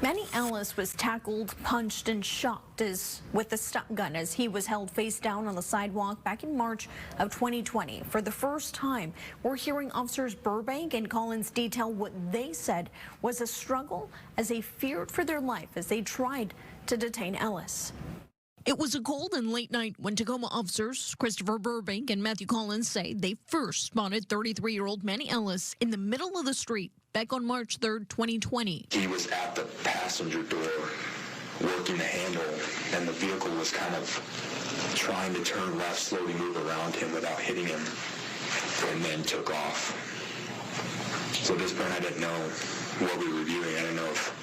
Manny Ellis was tackled, punched, and shot with a stun gun as he was held face down on the sidewalk back in March of 2020. For the first time, we're hearing officers Burbank and Collins detail what they said was a struggle as they feared for their life as they tried to detain Ellis. It was a cold and late night when Tacoma officers Christopher Burbank and Matthew Collins say they first spotted 33-year-old Manny Ellis in the middle of the street back on March 3rd, 2020. He was at the passenger door working the handle, and the vehicle was kind of trying to turn left, slowly move around him without hitting him, and then took off. So at this point, I didn't know what we were viewing. I didn't know if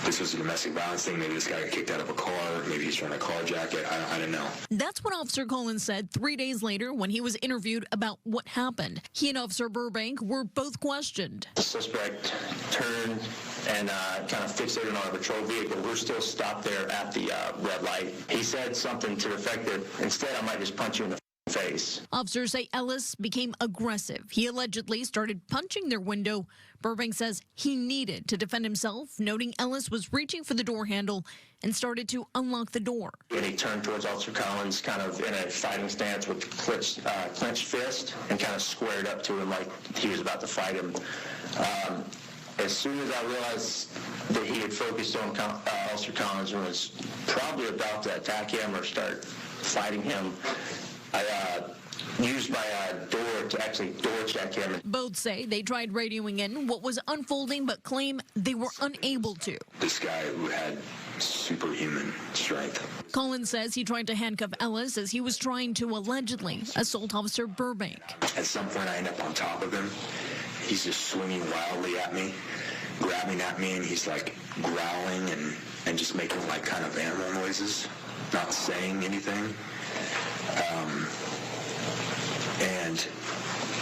this was a domestic violence thing. Maybe this guy got kicked out of a car. Maybe he's trying to carjack it. I didn't know. That's what Officer Collins said 3 days later when he was interviewed about what happened. He and Officer Burbank were both questioned. The suspect turned and kind of fixated on a patrol vehicle. We're still stopped there at the red light. He said something to the effect that instead I might just punch you in the face. Officers say Ellis became aggressive. He allegedly started punching their window. Burbank says he needed to defend himself, noting Ellis was reaching for the door handle and started to unlock the door. And he turned towards Officer Collins kind of in a fighting stance with clenched fist and kind of squared up to him like he was about to fight him. As soon as I realized that he had focused on Officer Collins and was probably about to attack him or start fighting him, I used my door to actually door check him. Both say they tried radioing in what was unfolding, but claim they were unable to. This guy who had superhuman strength. Collins says he tried to handcuff Ellis as he was trying to allegedly assault Officer Burbank. At some point, I end up on top of him. He's just swinging wildly at me, grabbing at me, and he's like growling and just making like kind of animal noises, not saying anything. And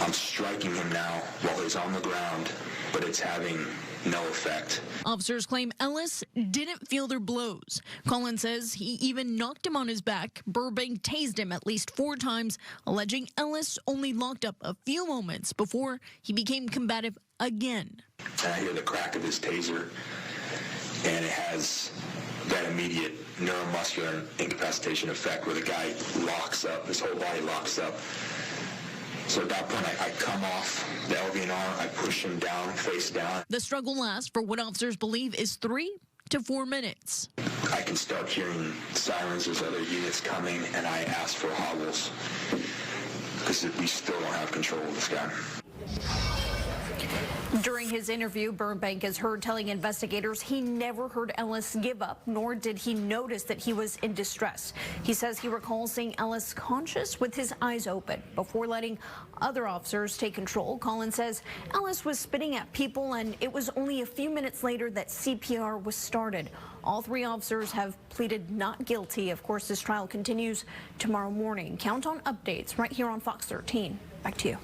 I'm striking him now while he's on the ground, but it's having no effect. Officers claim Ellis didn't feel their blows. Collins says he even knocked him on his back. Burbank tased him at least 4 times, alleging Ellis only locked up a few moments before he became combative again. And I hear the crack of his taser, and it has that immediate neuromuscular incapacitation effect where the guy locks up, his whole body locks up. So at that point, I come off the LV&R, I push him down, face down. The struggle lasts for what officers believe is 3 to 4 minutes. I can start hearing sirens, there's other units coming, and I ask for hoggles because we still don't have control of this guy. During his interview, Burbank is heard telling investigators he never heard Ellis give up, nor did he notice that he was in distress. He says he recalls seeing Ellis conscious with his eyes open before letting other officers take control. Collins says Ellis was spitting at people, and it was only a few minutes later that CPR was started. All 3 officers have pleaded not guilty. Of course, this trial continues tomorrow morning. Count on updates right here on Fox 13. Back to you.